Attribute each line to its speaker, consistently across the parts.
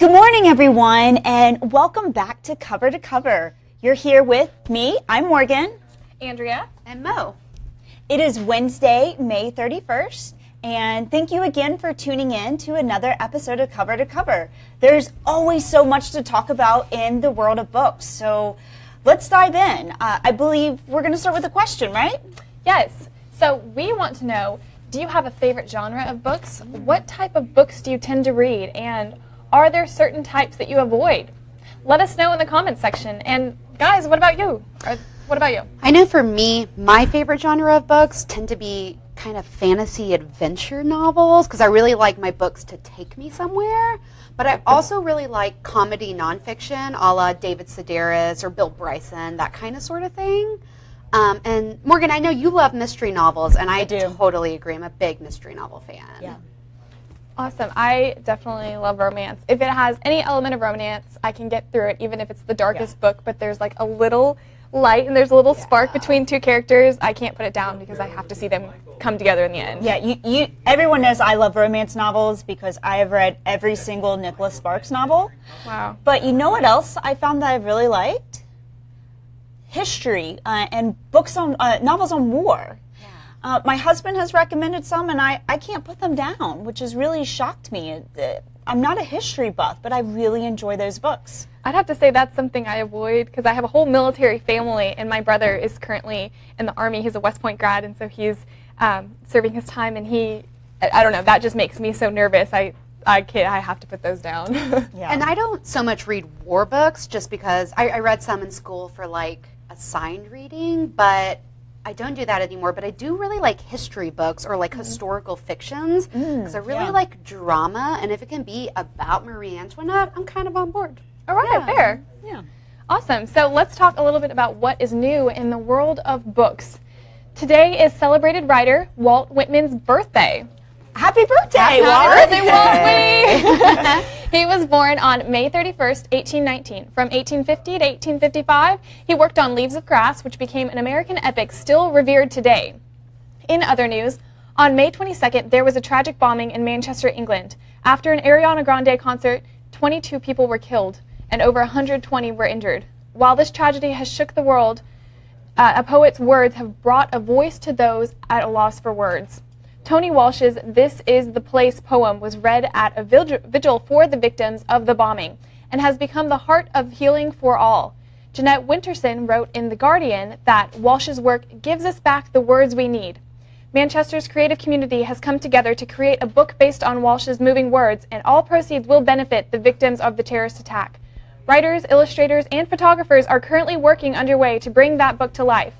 Speaker 1: Good morning, everyone, and welcome back to Cover to Cover. You're here with me. I'm Morgan.
Speaker 2: Andrea.
Speaker 3: And Mo.
Speaker 1: It is Wednesday, May 31st, and thank you again for tuning in to another episode of Cover to Cover. There's always so much to talk about in the world of books, so let's dive in. I believe we're going to start with a question, right?
Speaker 2: Yes. So we want to know, do you have a favorite genre of books? What type of books do you tend to read? And are there certain types that you avoid? Let us know in the comments section. And guys, what about you?
Speaker 3: I know for me, my favorite genre of books tend to be kind of fantasy adventure novels because I really like my books to take me somewhere. But I also really like comedy nonfiction, a la David Sedaris or Bill Bryson, that kind of sort of thing. And Morgan, I know you love mystery novels, and I do. Totally agree. I'm a big mystery novel fan.
Speaker 1: Yeah.
Speaker 2: Awesome. I definitely love romance. If it has any element of romance, I can get through it, even if it's the darkest book, but there's like a little light and there's a little spark between two characters. I can't put it down because I have to see them come together in the end.
Speaker 1: Yeah, everyone knows I love romance novels because I have read every single Nicholas Sparks novel.
Speaker 2: Wow.
Speaker 1: But you know what else I found that I really liked? History and books on novels on war. My husband has recommended some, and I can't put them down, which has really shocked me. I'm not a history buff, but I really enjoy those books.
Speaker 2: I'd have to say that's something I avoid because I have a whole military family, and my brother is currently in the Army. He's a West Point grad, and so he's serving his time, and I don't know, that just makes me so nervous. I have to put those down.
Speaker 1: Yeah.
Speaker 3: And I don't so much read war books just because I read some in school for like assigned reading, but I don't do that anymore, but I do really like history books or like historical fictions because I really like drama, and if it can be about Marie Antoinette, I'm kind of on board.
Speaker 2: All right, fair.
Speaker 1: Yeah.
Speaker 2: Awesome. So let's talk a little bit about what is new in the world of books. Today is celebrated writer Walt Whitman's birthday.
Speaker 1: Happy birthday, Walt!
Speaker 2: Happy birthday, Walt! He was born on May 31st, 1819. From 1850 to 1855, he worked on Leaves of Grass, which became an American epic still revered today. In other news, on May 22nd, there was a tragic bombing in Manchester, England. After an Ariana Grande concert, 22 people were killed and over 120 were injured. While this tragedy has shook the world, a poet's words have brought a voice to those at a loss for words. Tony Walsh's This Is the Place poem was read at a vigil for the victims of the bombing and has become the heart of healing for all. Jeanette Winterson wrote in The Guardian that Walsh's work gives us back the words we need. Manchester's creative community has come together to create a book based on Walsh's moving words, and all proceeds will benefit the victims of the terrorist attack. Writers, illustrators, and photographers are currently working underway to bring that book to life.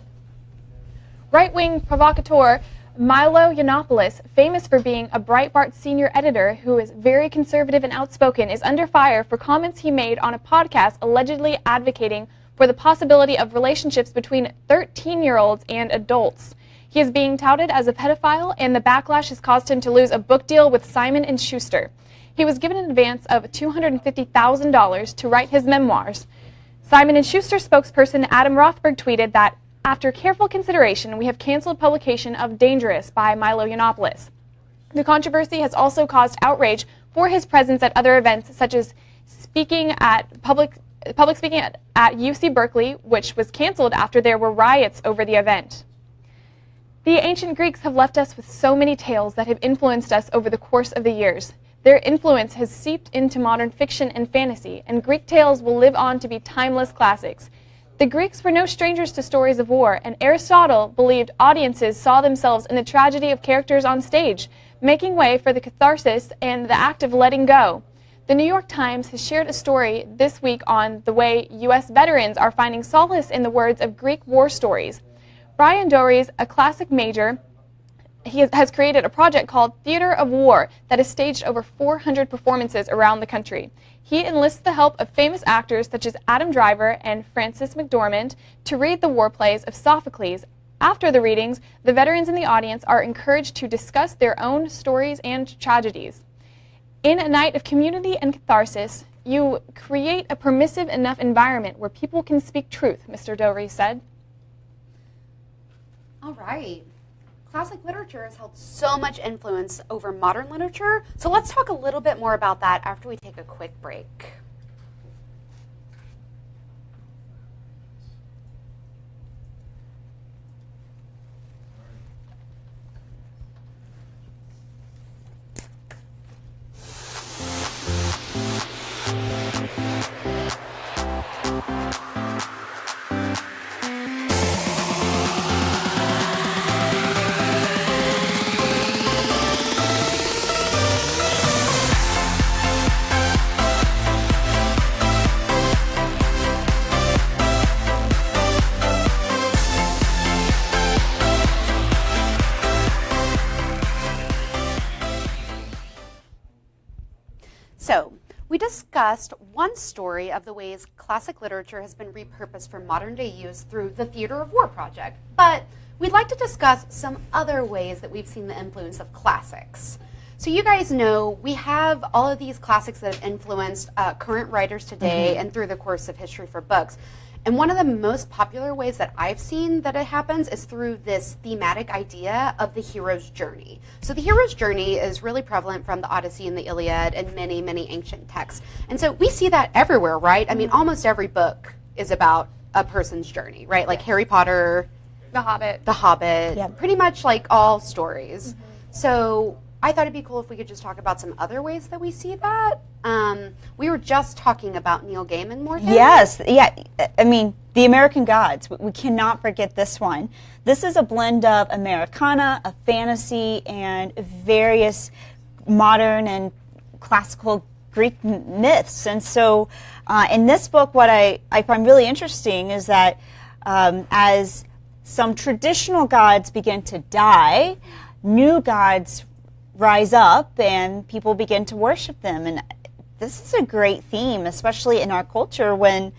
Speaker 2: Right-wing provocateur Milo Yiannopoulos, famous for being a Breitbart senior editor who is very conservative and outspoken, is under fire for comments he made on a podcast allegedly advocating for the possibility of relationships between 13-year-olds and adults. He is being touted as a pedophile, and the backlash has caused him to lose a book deal with Simon & Schuster. He was given an advance of $250,000 to write his memoirs. Simon & Schuster spokesperson Adam Rothberg tweeted that, "After careful consideration, we have canceled publication of Dangerous by Milo Yiannopoulos." The controversy has also caused outrage for his presence at other events, such as public speaking at UC Berkeley, which was canceled after there were riots over the event. The ancient Greeks have left us with so many tales that have influenced us over the course of the years. Their influence has seeped into modern fiction and fantasy, and Greek tales will live on to be timeless classics. The Greeks were no strangers to stories of war, and Aristotle believed audiences saw themselves in the tragedy of characters on stage, making way for the catharsis and the act of letting go. The New York Times has shared a story this week on the way U.S. veterans are finding solace in the words of Greek war stories. Brian Dories, a classic major, has created a project called Theater of War that has staged over 400 performances around the country. He enlists the help of famous actors such as Adam Driver and Frances McDormand to read the war plays of Sophocles. After the readings, the veterans in the audience are encouraged to discuss their own stories and tragedies. In a night of community and catharsis, you create a permissive enough environment where people can speak truth, Mr. Dory said.
Speaker 3: All right. classic literature has held so much influence over modern literature. So let's talk a little bit more about that after we take a quick break. So, we discussed one story of the ways classic literature has been repurposed for modern day use through the Theater of War project, but we'd like to discuss some other ways that we've seen the influence of classics. So you guys know we have all of these classics that have influenced current writers today and through the course of history for books. And one of the most popular ways that I've seen that it happens is through this thematic idea of the hero's journey. So the hero's journey is really prevalent from the Odyssey and the Iliad and many, many ancient texts. And so we see that everywhere, right? I mean, almost every book is about a person's journey, right? Like Harry Potter,
Speaker 2: The Hobbit.
Speaker 3: Pretty much like all stories. So I thought it'd be cool if we could just talk about some other ways that we see that. We were just talking about Neil Gaiman, Morgan.
Speaker 1: Yes, yeah. I mean, The American Gods. We cannot forget this one. This is a blend of Americana, a fantasy, and various modern and classical Greek myths. And so in this book, what I find really interesting is that as some traditional gods begin to die, new gods rise up and people begin to worship them. And this is a great theme, especially in our culture when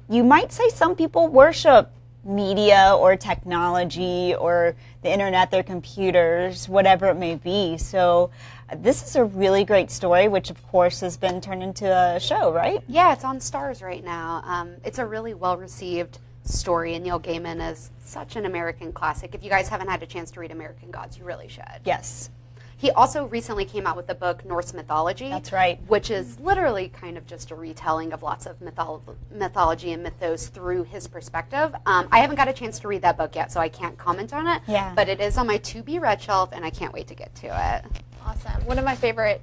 Speaker 1: you might say some people worship media or technology or the internet, their computers, whatever it may be. So this is a really great story, which of course has been turned into a show, right?
Speaker 3: Yeah, it's on Starz right now. It's a really well-received story, and Neil Gaiman is such an American classic. If you guys haven't had a chance to read American Gods, you really should.
Speaker 1: Yes.
Speaker 3: He also recently came out with the book Norse Mythology.
Speaker 1: That's right.
Speaker 3: Which is literally kind of just a retelling of lots of mythology and mythos through his perspective. I haven't got a chance to read that book yet, so I can't comment on it.
Speaker 1: Yeah.
Speaker 3: But it is on my to-be-read shelf, and I can't wait to get to it.
Speaker 2: Awesome. One of my favorite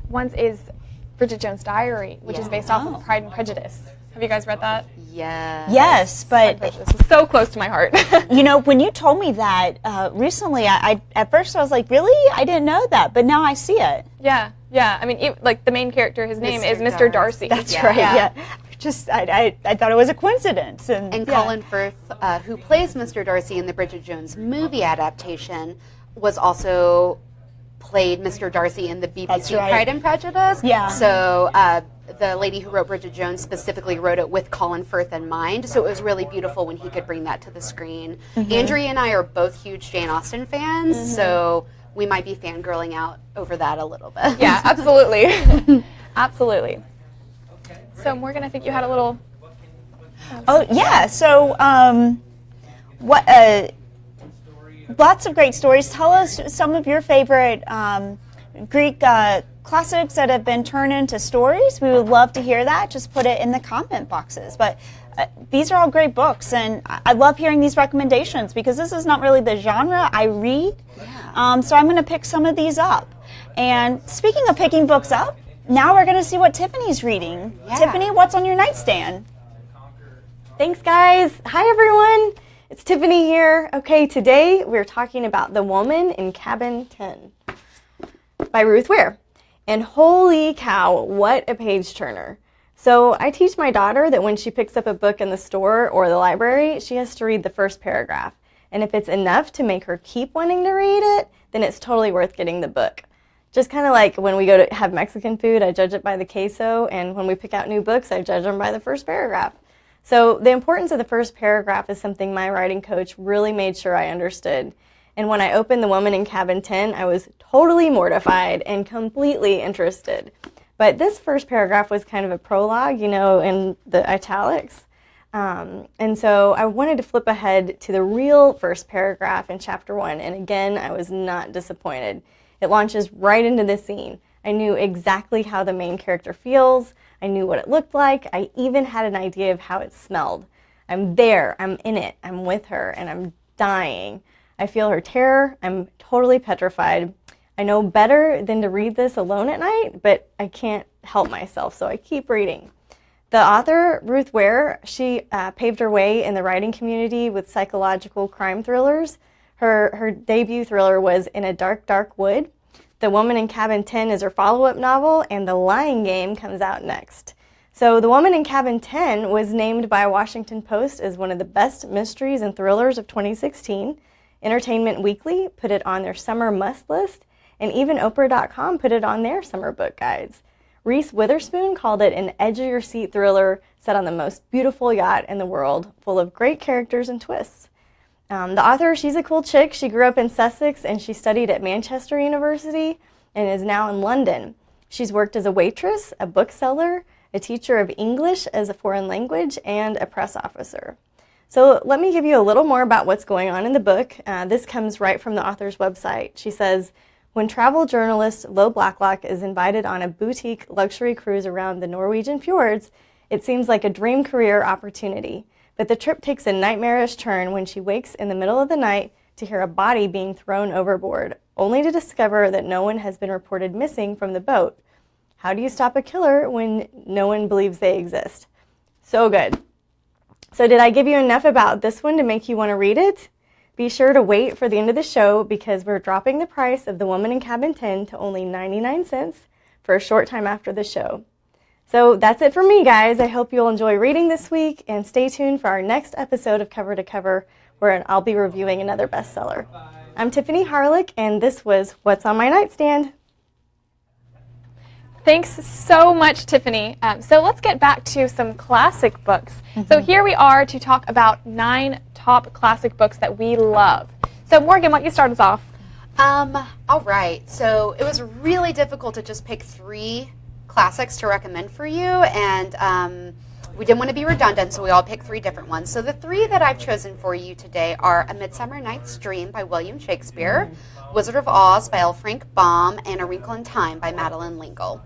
Speaker 2: ones is Bridget Jones' Diary, which is based off of Pride and Prejudice. Have you guys read that?
Speaker 3: Yes.
Speaker 1: Yes, but
Speaker 2: This is so close to my heart.
Speaker 1: you know, when you told me that recently, I at first I was like, really? I didn't know that, but now I see it.
Speaker 2: Yeah. I mean, like the main character, his name is Mr. Darcy.
Speaker 1: That's right. Yeah. I thought it was a coincidence.
Speaker 3: And Colin Firth, who plays Mr. Darcy in the Bridget Jones movie adaptation, was also played Mr. Darcy in the BBC Pride and Prejudice.
Speaker 1: Yeah.
Speaker 3: So the lady who wrote Bridget Jones specifically wrote it with Colin Firth in mind. So it was really beautiful when he could bring that to the screen. Andrea and I are both huge Jane Austen fans, so we might be fangirling out over that a little bit.
Speaker 2: Yeah, absolutely. Absolutely. So Morgan, I think you had a little...
Speaker 1: Oh, yeah. So lots of great stories. Tell us some of your favorite Greek classics that have been turned into stories. We would love to hear that. Just put it in the comment boxes. But these are all great books, and I love hearing these recommendations because this is not really the genre I read. So I'm going to pick some of these up. And speaking of picking books up, now we're going to see what Tiffany's reading.
Speaker 3: Yeah.
Speaker 1: Tiffany, what's on your nightstand?
Speaker 4: Thanks, guys. Hi, everyone. It's Tiffany here. Okay, today we're talking about The Woman in Cabin 10 by Ruth Ware. And holy cow, what a page turner. So I teach my daughter that when she picks up a book in the store or the library, she has to read the first paragraph. And if it's enough to make her keep wanting to read it, then it's totally worth getting the book. Just kind of like when we go to have Mexican food, I judge it by the queso, and when we pick out new books, I judge them by the first paragraph. So the importance of the first paragraph is something my writing coach really made sure I understood. And when I opened The Woman in Cabin 10, I was totally mortified and completely interested. But this first paragraph was kind of a prologue, you know, in the italics. And so I wanted to flip ahead to the real first paragraph in chapter 1, and again, I was not disappointed. It launches right into the scene. I knew exactly how the main character feels. I knew what it looked like. I even had an idea of how it smelled. I'm there, I'm in it, I'm with her, and I'm dying. I feel her terror. I'm totally petrified. I know better than to read this alone at night, but I can't help myself, so I keep reading. The author, Ruth Ware, she paved her way in the writing community with psychological crime thrillers. Her debut thriller was In a Dark, Dark Wood. The Woman in Cabin 10 is her follow-up novel, and The Lying Game comes out next. So The Woman in Cabin 10 was named by Washington Post as one of the best mysteries and thrillers of 2016. Entertainment Weekly put it on their summer must list, and even Oprah.com put it on their summer book guides. Reese Witherspoon called it an edge-of-your-seat thriller set on the most beautiful yacht in the world, full of great characters and twists. The author, she's a cool chick. She grew up in Sussex, and she studied at Manchester University and is now in London. She's worked as a waitress, a bookseller, a teacher of English as a foreign language, and a press officer. So let me give you a little more about what's going on in the book. This comes right from the author's website. She says, when travel journalist Lo Blacklock is invited on a boutique luxury cruise around the Norwegian fjords, it seems like a dream career opportunity. But the trip takes a nightmarish turn when she wakes in the middle of the night to hear a body being thrown overboard, only to discover that no one has been reported missing from the boat. How do you stop a killer when no one believes they exist? So good. So did I give you enough about this one to make you want to read it? Be sure to wait for the end of the show because we're dropping the price of The Woman in Cabin 10 to only 99 cents for a short time after the show. So that's it for me, guys. I hope you'll enjoy reading this week, and stay tuned for our next episode of Cover to Cover, where I'll be reviewing another bestseller. I'm Tiffany Harlick, and this was What's on My Nightstand.
Speaker 2: Thanks so much, Tiffany. So let's get back to some classic books. So here we are to talk about 9 top classic books that we love. So Morgan, why don't you start us off?
Speaker 3: All right. So it was really difficult to just pick 3 classics to recommend for you, and we didn't want to be redundant, so we all picked 3 different ones. So the 3 that I've chosen for you today are A Midsummer Night's Dream by William Shakespeare, Wizard of Oz by L. Frank Baum, and A Wrinkle in Time by Madeleine L'Engle.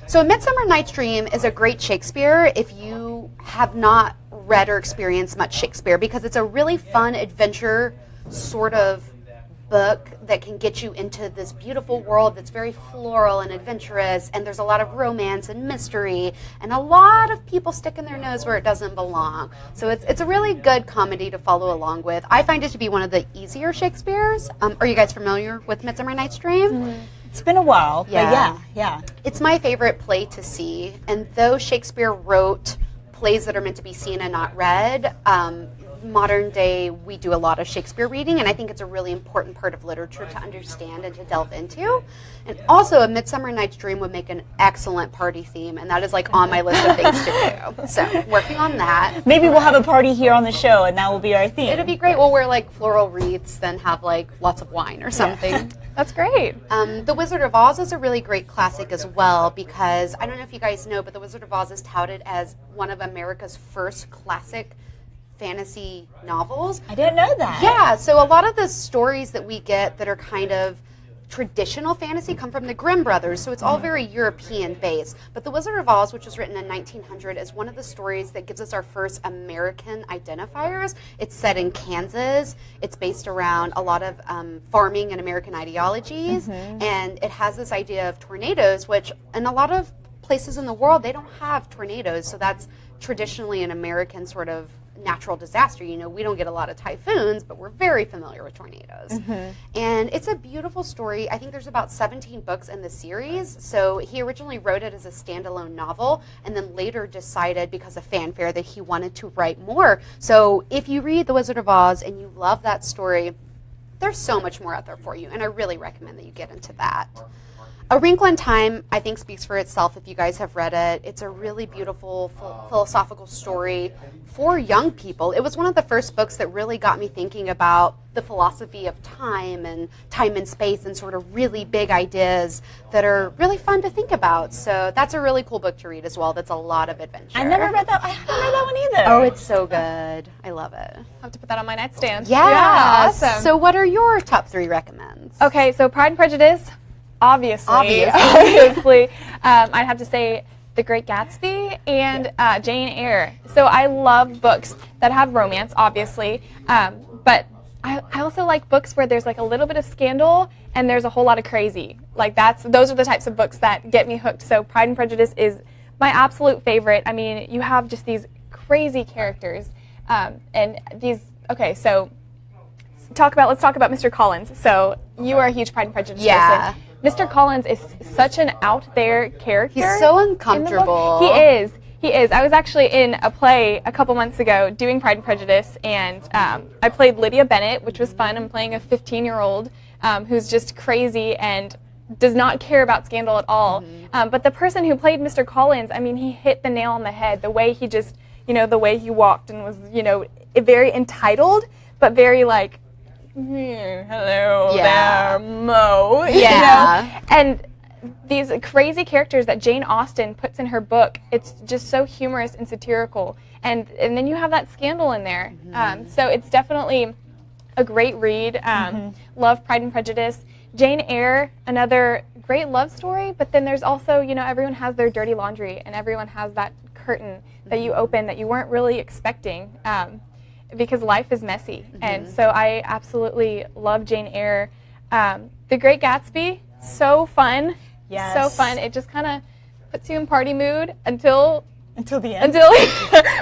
Speaker 3: So A Midsummer Night's Dream is a great Shakespeare if you have not read or experienced much Shakespeare, because it's a really fun adventure sort of book that can get you into this beautiful world that's very floral and adventurous, and there's a lot of romance and mystery and a lot of people sticking their nose where it doesn't belong. So it's a really good comedy to follow along with. I find it to be one of the easier Shakespeares. Are you guys familiar with Midsummer Night's Dream?
Speaker 1: It's been a while, but yeah.
Speaker 3: It's my favorite play to see, and though Shakespeare wrote plays that are meant to be seen and not read, modern day we do a lot of Shakespeare reading, and I think it's a really important part of literature to understand and to delve into. And also A Midsummer Night's Dream would make an excellent party theme, and that is like on my list of things to do. So working on that.
Speaker 1: Maybe we'll have a party here on the show, and that will be our theme.
Speaker 3: It'll be great. We'll wear like floral wreaths, then have like lots of wine or something.
Speaker 1: Yeah.
Speaker 2: That's great.
Speaker 3: The Wizard of Oz is a really great classic as well, because I don't know if you guys know, but The Wizard of Oz is touted as one of America's first classic fantasy novels.
Speaker 1: I didn't know that.
Speaker 3: Yeah, so a lot of the stories that we get that are kind of traditional fantasy come from the Grimm brothers, so it's all very European based. But The Wizard of Oz, which was written in 1900, is one of the stories that gives us our first American identifiers. It's set in Kansas. It's based around a lot of farming and American ideologies, and it has this idea of tornadoes, which in a lot of places in the world, they don't have tornadoes, so that's traditionally an American sort of natural disaster. You know, we don't get a lot of typhoons, but we're very familiar with tornadoes. And it's a beautiful story. I think there's about 17 books in the series. So he originally wrote it as a standalone novel, and then later decided, because of fanfare, that he wanted to write more. So if you read The Wizard of Oz and you love that story, there's so much more out there for you, and I really recommend that you get into that. A Wrinkle in Time, I think, speaks for itself if you guys have read it. It's a really beautiful philosophical story for young people. It was one of the first books that really got me thinking about the philosophy of time and space and sort of really big ideas that are really fun to think about. So that's a really cool book to read as well. That's a lot of adventure.
Speaker 1: I never read that. I haven't read that one either.
Speaker 3: Oh, it's so good. I love it.
Speaker 2: I'll have to put that on my nightstand.
Speaker 3: Yeah.
Speaker 2: Awesome.
Speaker 3: So what are your top 3 recommends?
Speaker 2: Okay, so Pride and Prejudice, obviously. I'd have to say The Great Gatsby and Jane Eyre. So I love books that have romance, obviously, but I also like books where there's like a little bit of scandal and there's a whole lot of crazy. Like those are the types of books that get me hooked. So Pride and Prejudice is my absolute favorite. I mean, you have just these crazy characters, and these. Okay, so let's talk about Mr. Collins. So you are a huge Pride and Prejudice person. Mr. Collins is such an out there character.
Speaker 3: He's so uncomfortable.
Speaker 2: He is. I was actually in a play a couple months ago doing Pride and Prejudice, and I played Lydia Bennet, which was fun. I'm playing a 15-year-old who's just crazy and does not care about scandal at all. But the person who played Mr. Collins, I mean, he hit the nail on the head. The way he just, the way he walked and was, very entitled, but very like, hello there, Mo.
Speaker 3: Yeah.
Speaker 2: And these crazy characters that Jane Austen puts in her book, it's just so humorous and satirical. And then you have that scandal in there. So it's definitely a great read. Love Pride and Prejudice. Jane Eyre, another great love story, but then there's also, everyone has their dirty laundry and everyone has that curtain that you open that you weren't really expecting. Because life is messy. And so I absolutely love Jane Eyre. The Great Gatsby, so fun.
Speaker 1: Yes.
Speaker 2: So fun. It just kind of puts you in party mood until
Speaker 1: the end.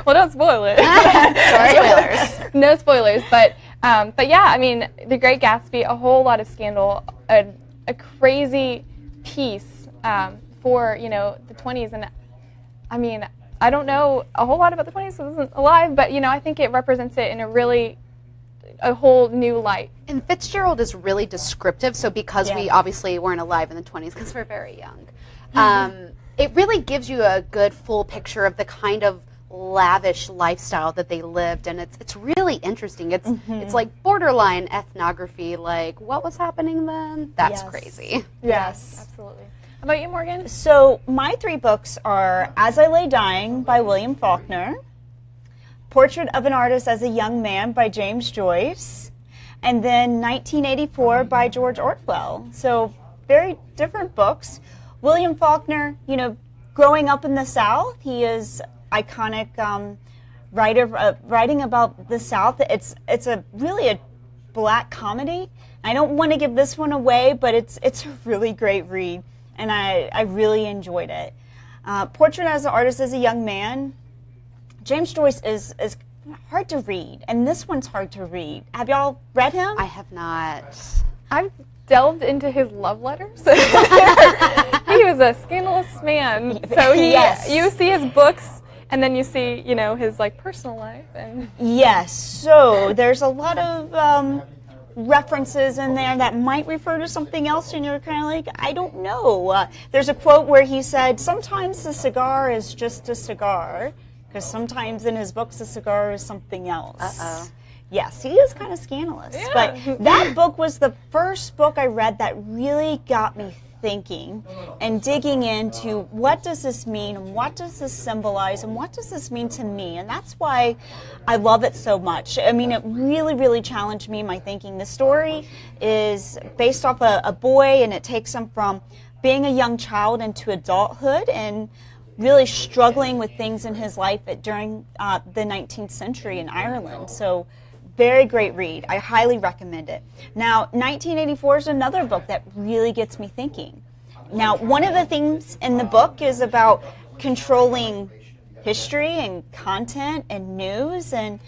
Speaker 2: Well, don't spoil it.
Speaker 3: Spoilers.
Speaker 2: No spoilers. But yeah, I mean, The Great Gatsby, a whole lot of scandal, a crazy piece for, the 20s. And I mean, I don't know a whole lot about the 20s, so I wasn't alive, but, I think it represents it in a whole new light.
Speaker 3: And Fitzgerald is really descriptive, so because we obviously weren't alive in the 20s, because we're very young, it really gives you a good full picture of the kind of lavish lifestyle that they lived, and it's really interesting. It's like borderline ethnography, like what was happening then? That's crazy.
Speaker 2: Yes, absolutely. How about you, Morgan?
Speaker 1: So my 3 books are As I Lay Dying by William Faulkner, Portrait of an Artist as a Young Man by James Joyce, and then 1984 by George Orwell. So very different books. William Faulkner, growing up in the South, he is iconic writer writing about the South. It's really a black comedy. I don't want to give this one away, but it's a really great read. And I really enjoyed it. Portrait as an Artist as a Young Man. James Joyce is hard to read, and this one's hard to read. Have y'all read him?
Speaker 3: I have not.
Speaker 2: I've delved into his love letters. He was a scandalous man. So you see his books, and then you see, his personal life. And
Speaker 1: yes. So there's a lot of references in there that might refer to something else, and you're kind of like, I don't know. There's a quote where he said, sometimes a cigar is just a cigar, because sometimes in his books a cigar is something else.
Speaker 3: Uh-oh.
Speaker 1: Yes, he is kind of scandalous.
Speaker 2: Yeah.
Speaker 1: But that book was the first book I read that really got me thinking and digging into what does this mean, and what does this symbolize, and what does this mean to me. And that's why I love it so much. I mean, it really, really challenged me in my thinking. The story is based off a boy, and it takes him from being a young child into adulthood and really struggling with things in his life during the 19th century in Ireland. So very great read. I highly recommend it. Now, 1984 is another book that really gets me thinking. Now, one of the themes in the book is about controlling history and content and news. And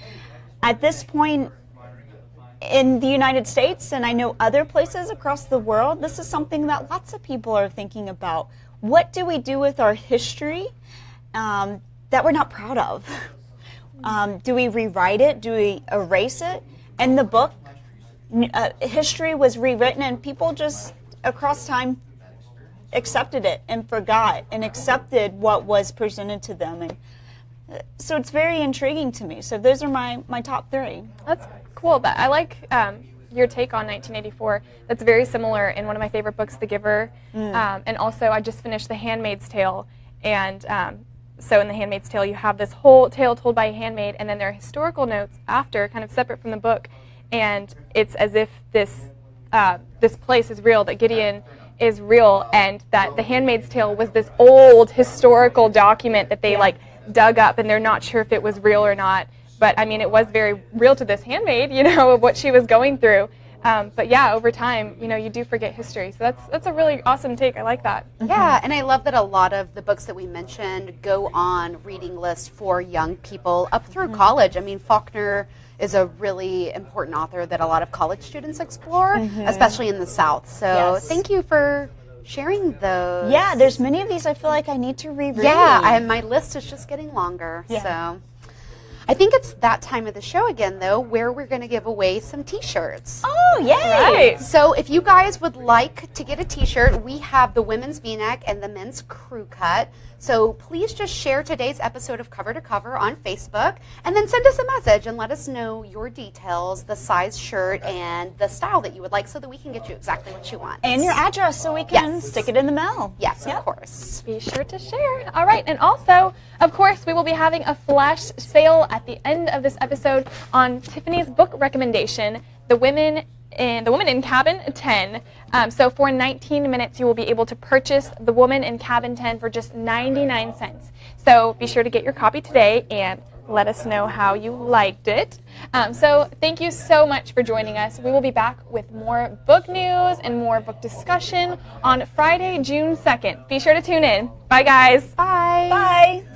Speaker 1: at this point in the United States, and I know other places across the world, this is something that lots of people are thinking about. What do we do with our history that we're not proud of? Do we rewrite it? Do we erase it? In the book, history was rewritten, and people just across time accepted it and forgot and accepted what was presented to them. And so it's very intriguing to me. So those are my top 3.
Speaker 2: That's cool. But I like your take on 1984. That's very similar in one of my favorite books, The Giver. And also, I just finished The Handmaid's Tale. And so in The Handmaid's Tale, you have this whole tale told by a handmaid, and then there are historical notes after, kind of separate from the book. And it's as if this place is real, that Gideon is real, and that The Handmaid's Tale was this old historical document that they dug up, and they're not sure if it was real or not. But I mean, it was very real to this handmaid, of what she was going through. But yeah, over time, you do forget history. So that's a really awesome take. I like that.
Speaker 3: Yeah, and I love that a lot of the books that we mentioned go on reading lists for young people up through college. I mean, Faulkner is a really important author that a lot of college students explore, especially in the South. So thank you for sharing those.
Speaker 1: Yeah, there's many of these I feel like I need to reread.
Speaker 3: Yeah, my list is just getting longer. Yeah. So I think it's that time of the show again, though, where we're going to give away some T-shirts.
Speaker 1: Oh, yay!
Speaker 2: Right.
Speaker 3: So if you guys would like to get a T-shirt, we have the women's V-neck and the men's crew cut. So please just share today's episode of Cover to Cover on Facebook, and then send us a message and let us know your details, the size shirt, and the style that you would like, so that we can get you exactly what you want.
Speaker 1: And your address, so we can stick it in the mail.
Speaker 3: Yes, of course.
Speaker 2: Be sure to share. All right, and also, of course, we will be having a flash sale at the end of this episode on Tiffany's book recommendation, The Woman in Cabin 10. So for 19 minutes, you will be able to purchase The Woman in Cabin 10 for just 99 cents. So be sure to get your copy today and let us know how you liked it. So thank you so much for joining us. We will be back with more book news and more book discussion on Friday, June 2nd. Be sure to tune in. Bye, guys.
Speaker 3: Bye.
Speaker 1: Bye.